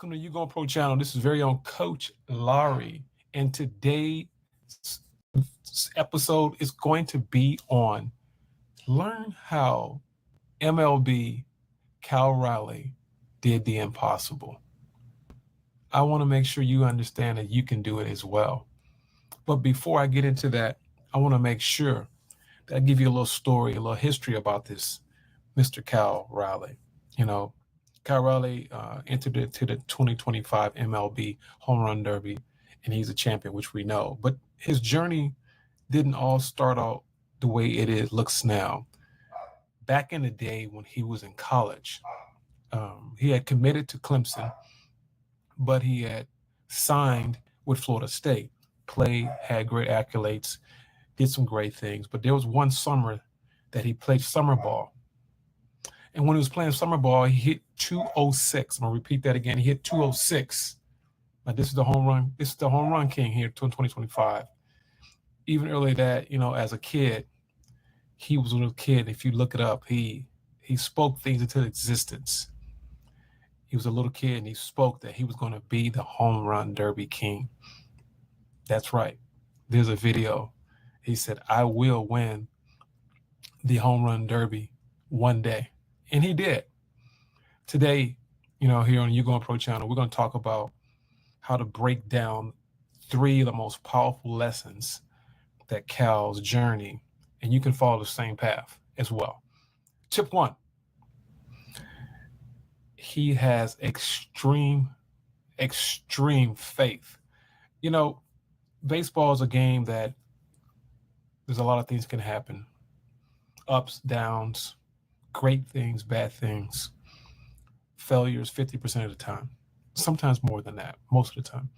Welcome to YouGoin'Pro channel. This is very own Coach Lowery, and today's episode is going to be on learn how MLB Cal Raleigh did the impossible. I want to make sure you understand that you can do it as well. But before I get into that, I want to make sure that I give you a little story, a little history about this Mr. Cal Raleigh. Cal Raleigh entered into the 2025 MLB Home Run Derby, and he's a champion, which we know. But his journey didn't all start out the way looks now. Back in the day when he was in college, he had committed to Clemson, but he had signed with Florida State, played, had great accolades, did some great things. But there was one summer that he played summer ball. And when he was playing summer ball, he hit 206. I'm going to repeat that again. He hit 206. Now, this is the home run. This is the home run king here in 2025. Even earlier that, as a kid, he was a little kid. If you look it up, he spoke things into existence. He was a little kid, and he spoke that he was going to be the home run derby king. That's right. There's a video. He said, I will win the home run derby one day. And he did. Today, here on YouGoin'Pro channel, we're going to talk about how to break down 3 of the most powerful lessons that Cal's journey, and you can follow the same path as well. Tip 1, he has extreme faith. Baseball is a game that there's a lot of things can happen. Ups, downs, great things, bad things, failures 50% of the time, sometimes more than that, most of the time.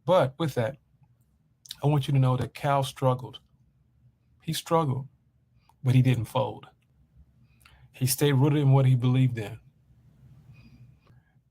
But with that, I want you to know that Cal struggled. He struggled, but he didn't fold. He stayed rooted in what he believed in.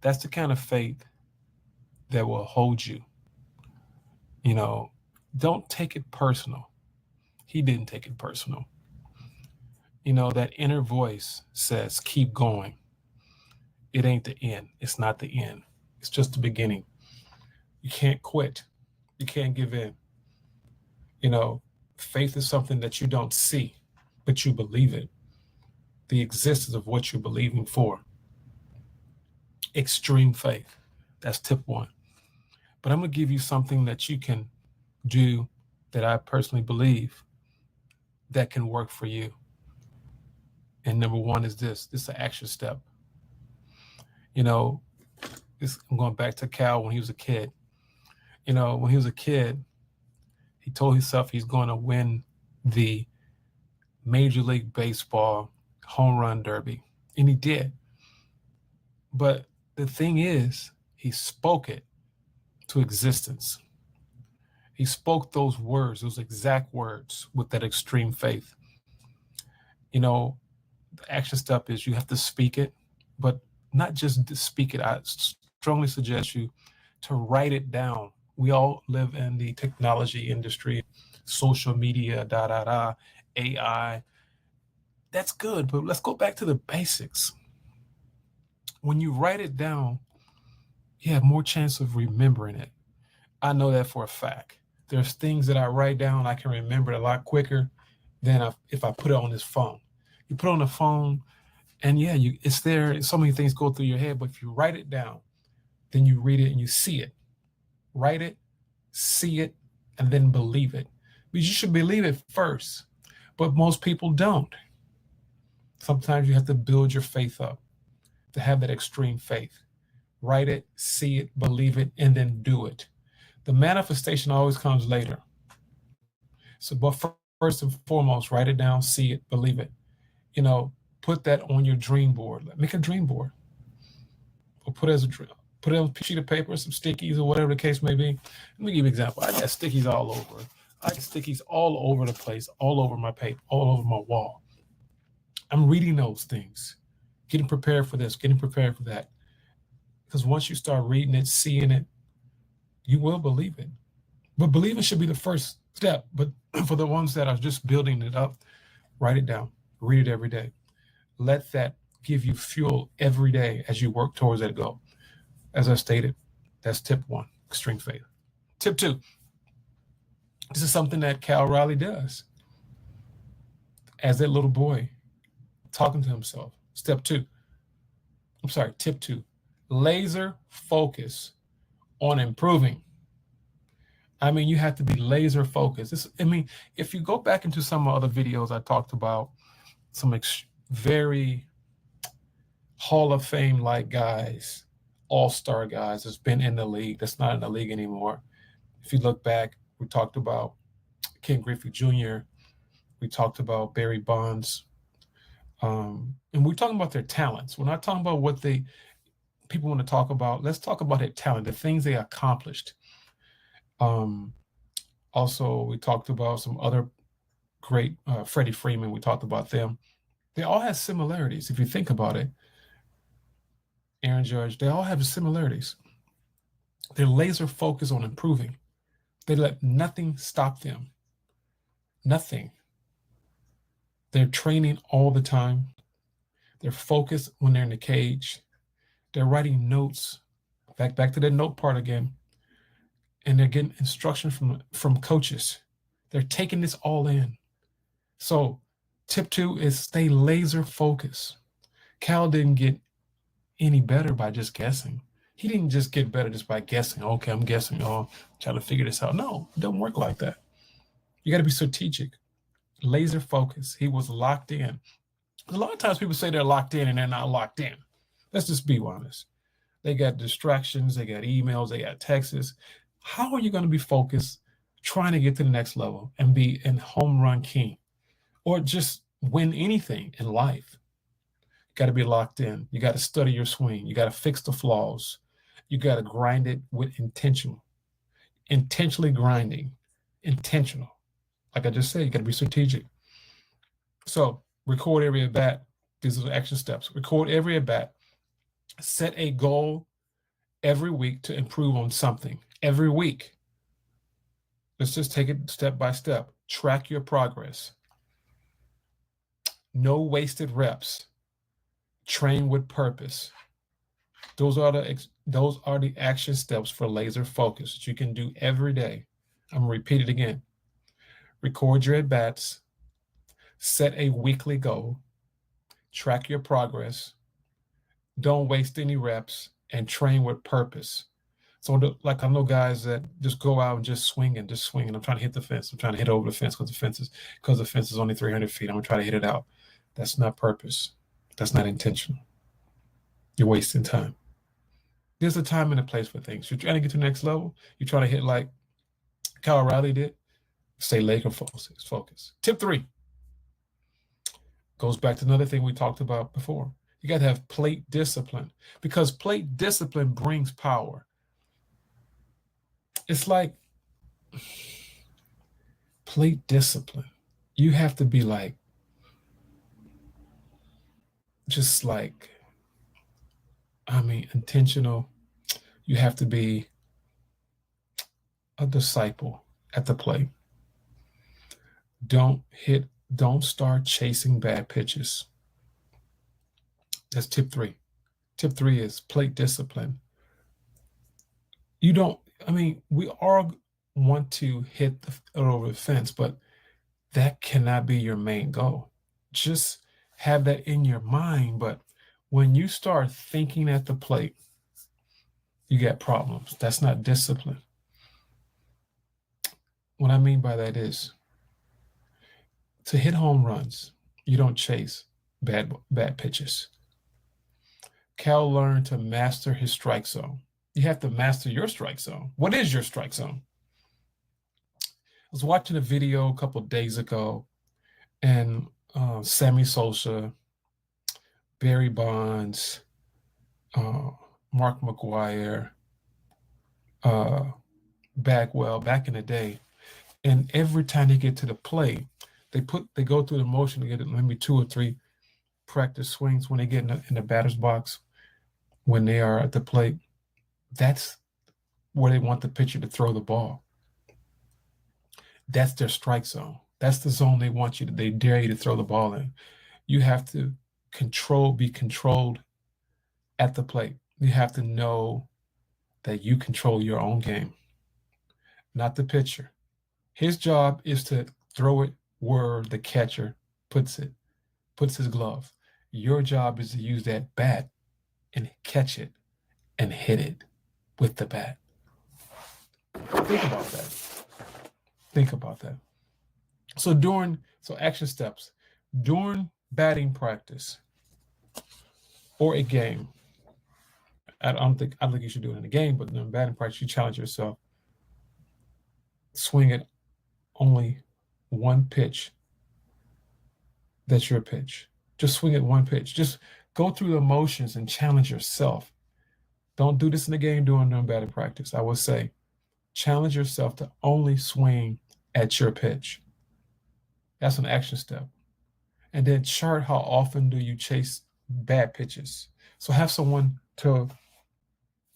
That's the kind of faith that will hold you. Don't take it personal. He didn't take it personal. That inner voice says, keep going. It ain't the end. It's not the end. It's just the beginning. You can't quit. You can't give in. Faith is something that you don't see, but you believe it. The existence of what you're believing for. Extreme faith. That's tip 1. But I'm going to give you something that you can do that I personally believe that can work for you. And number 1 is this. This is an action step. I'm going back to Cal when he was a kid. When he was a kid, he told himself he's going to win the Major League Baseball Home Run Derby. And he did. But the thing is, he spoke it to existence. He spoke those words, those exact words, with that extreme faith. The action step is you have to speak it, but not just to speak it. I strongly suggest you to write it down. We all live in the technology industry, social media, AI. That's good, but let's go back to the basics. When you write it down, you have more chance of remembering it. I know that for a fact. There's things that I write down, I can remember it a lot quicker than if I put it on this phone. You put it on the phone, and it's there. So many things go through your head, but if you write it down, then you read it and you see it. Write it, see it, and then believe it. But you should believe it first, but most people don't. Sometimes you have to build your faith up to have that extreme faith. Write it, see it, believe it, and then do it. The manifestation always comes later. But first and foremost, write it down, see it, believe it. Put that on your dream board. Make a dream board. Or put it on a sheet of paper, some stickies, or whatever the case may be. Let me give you an example. I got stickies all over. I got stickies all over the place, all over my paper, all over my wall. I'm reading those things, getting prepared for this, getting prepared for that. Because once you start reading it, seeing it, you will believe it. But believing should be the first step. But for the ones that are just building it up, write it down, read it every day. Let that give you fuel every day as you work towards that goal. As I stated, that's tip 1, extreme faith. Tip 2, this is something that Cal Raleigh does. As that little boy talking to himself. Tip 2, laser focus on improving. I mean, you have to be laser focused. If you go back into some other videos, I talked about some very Hall of Fame like guys, all-star guys that's been in the league, that's not in the league anymore. If you look back, we talked about Ken Griffey Jr., we talked about Barry Bonds, and we're talking about their talents. We're not talking about what people want to talk about. Let's talk about their talent, the things they accomplished. Also, we talked about some other great, Freddie Freeman, we talked about them. They all have similarities, if you think about it. Aaron Judge, they all have similarities. They're laser focused on improving. They let nothing stop them. Nothing. They're training all the time. They're focused when they're in the cage. They're writing notes. Back to that note part again. And they're getting instruction from coaches. They're taking this all in. So tip 2 is stay laser focused. Cal didn't get any better by just guessing. He didn't just get better just by guessing. Okay, I'm guessing. Oh, trying to figure this out. No, it don't work like that. You got to be strategic, laser focused. He was locked in. A lot of times people say they're locked in and they're not locked in. Let's just be honest. They got distractions. They got emails. They got texts. How are you going to be focused trying to get to the next level and be in home run king or just win anything in life? You got to be locked in. You got to study your swing. You got to fix the flaws. You got to grind it with intentionally grinding, intentional. Like I just said, you got to be strategic. So record every at bat. These are the action steps. Record every at bat. Set a goal every week to improve on something. Every week. Let's just take it step by step. Track your progress. No wasted reps. Train with purpose. Those are the action steps for laser focus that you can do every day. I'm going to repeat it again. Record your at-bats. Set a weekly goal. Track your progress. Don't waste any reps. And train with purpose. So like I know guys that just go out and just swing. I'm trying to hit the fence. I'm trying to hit over the fence because the fence is only 300 feet. I'm going to try to hit it out. That's not purpose. That's not intentional. You're wasting time. There's a time and a place for things. You're trying to get to the next level. You're trying to hit like Cal Raleigh did. Stay laser focus. Tip 3 goes back to another thing we talked about before. You got to have plate discipline because plate discipline brings power. It's like plate discipline. You have to be like, intentional. You have to be a disciple at the plate. Don't start chasing bad pitches. That's tip 3. Tip 3 is plate discipline. We all want to hit over the fence, but that cannot be your main goal. Just have that in your mind, but when you start thinking at the plate, you get problems. That's not discipline. What I mean by that is to hit home runs, you don't chase bad pitches. Cal learned to master his strike zone. You have to master your strike zone. What is your strike zone? I was watching a video a couple of days ago, and Sammy Sosa, Barry Bonds, Mark McGwire, Bagwell, back in the day, and every time they get to the plate, they go through the motion to get maybe 2 or 3 practice swings when they get in the batter's box, when they are at the plate. That's where they want the pitcher to throw the ball. That's their strike zone. That's the zone they dare you to throw the ball in. You have to be controlled at the plate. You have to know that you control your own game, not the pitcher. His job is to throw it where the catcher puts his glove. Your job is to use that bat and catch it and hit it with the bat. Think about that. Think about that. So action steps. During batting practice or a game, I don't think you should do it in a game, but during batting practice, you challenge yourself. Swing it only one pitch. That's your pitch. Just swing it one pitch. Just go through the motions and challenge yourself. Don't do this in the game during batting practice. I would say challenge yourself to only swing at your pitch. That's an action step. And then chart how often do you chase bad pitches. So have someone to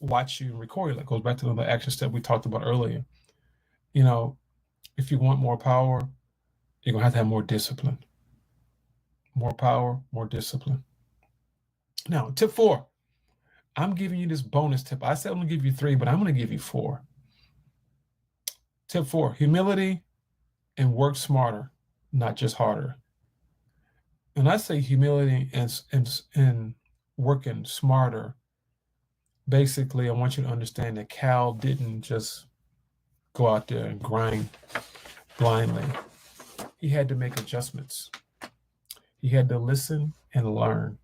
watch you and record it. That goes back to the action step we talked about earlier. You know, if you want more power, you're going to have more discipline. More power, more discipline. Now, tip 4. I'm giving you this bonus tip. I said I'm going to give you 3, but I'm going to give you 4. Tip 4, humility and work smarter, not just harder. When I say humility and working smarter, basically I want you to understand that Cal didn't just go out there and grind blindly. He had to make adjustments. He had to listen and learn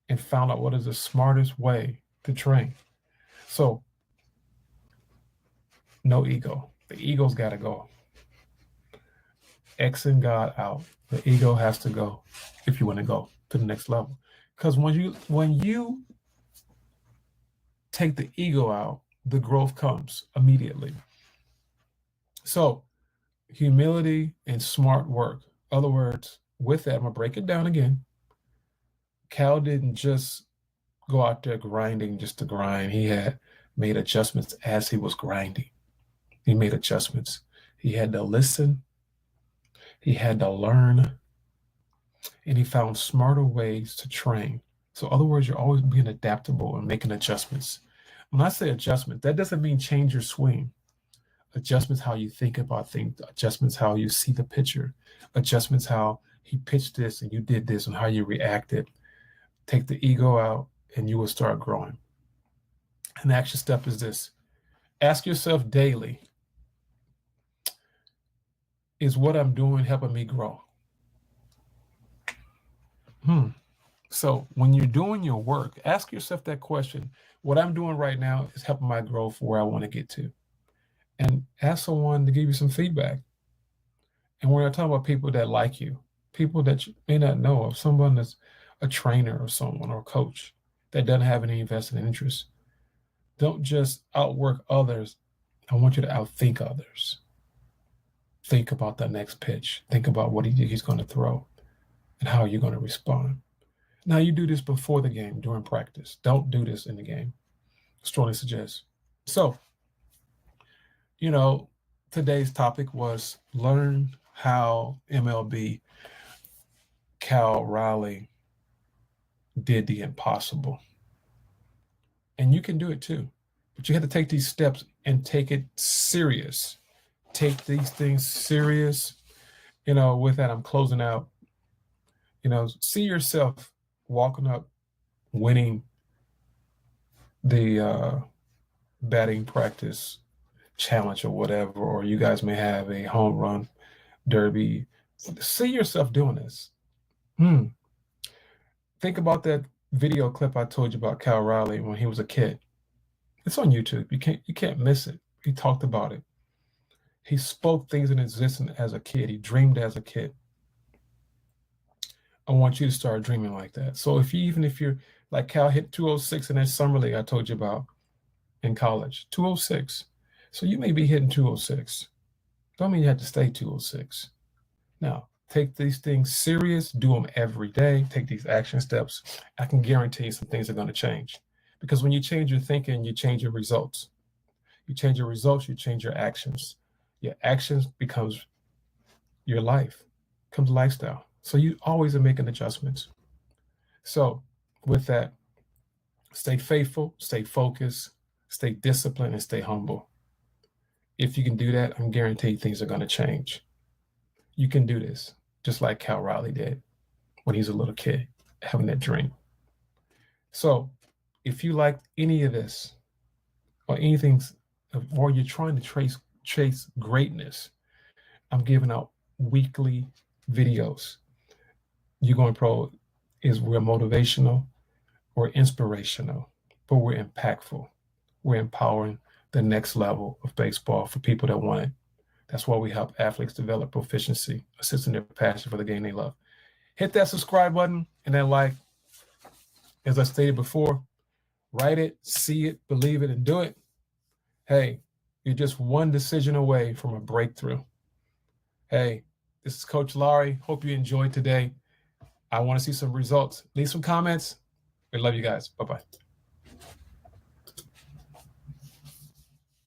and found out what is the smartest way to train. So, no ego. The ego's got to go. Xing God out. The ego has to go if you want to go to the next level. Because when you take the ego out, the growth comes immediately. So, humility and smart work. In other words, with that, I'm going to break it down again. Cal didn't just go out there grinding just to grind. He had made adjustments as he was grinding. He made adjustments. He had to listen. He had to learn. And he found smarter ways to train. So in other words, you're always being adaptable and making adjustments. When I say adjustment, that doesn't mean change your swing. Adjustments how you think about things. Adjustments how you see the picture. Adjustments how he pitched this and you did this and how you reacted. Take the ego out and you will start growing. And the action step is this. Ask yourself daily, is what I'm doing helping me grow? So when you're doing your work, ask yourself that question. What I'm doing right now is helping my growth for where I want to get to. And ask someone to give you some feedback. And we're not talking about people that like you, people that you may not know of, someone that's a trainer or someone or a coach that doesn't have any invested interest. Don't just outwork others. I want you to outthink others. Think about the next pitch. Think about what he's going to throw and how you're going to respond. Now, you do this before the game, during practice. Don't do this in the game. Strongly suggest. So, today's topic was learn how MLB Cal Raleigh did the impossible. And you can do it too. But you have to take these steps and take it serious. Take these things serious. With that, I'm closing out. See yourself walking up, winning the batting practice challenge or whatever, or you guys may have a home run derby. See yourself doing this. Think about that video clip I told you about Cal Raleigh when he was a kid. It's on YouTube. You can't miss it. He talked about it. He spoke things in existence as a kid. He dreamed as a kid. I want you to start dreaming like that. So even if you're like Cal hit 206 in that summer league I told you about in college, 206. So you may be hitting 206. Don't mean you have to stay 206. Now, take these things serious. Do them every day. Take these action steps. I can guarantee you some things are going to change. Because when you change your thinking, you change your results. You change your results, you change your actions. Your actions becomes your life, becomes lifestyle. So you always are making adjustments. So with that, stay faithful, stay focused, stay disciplined, and stay humble. If you can do that, I'm guaranteed things are going to change. You can do this, just like Cal Raleigh did when he was a little kid, having that dream. So if you like any of this or anything, or you're trying to chase greatness, I'm giving out weekly videos. YouGoin'Pro we're motivational, we're inspirational, but we're impactful. We're empowering the next level of baseball for people that want it. That's why we help athletes develop proficiency, assisting their passion for the game they love. Hit that subscribe button and then like. As I stated before, write it, see it, believe it, and do it. Hey, you're just one decision away from a breakthrough. Hey, this is Coach Lowery. Hope you enjoyed today. I want to see some results. Leave some comments. We love you guys. Bye-bye.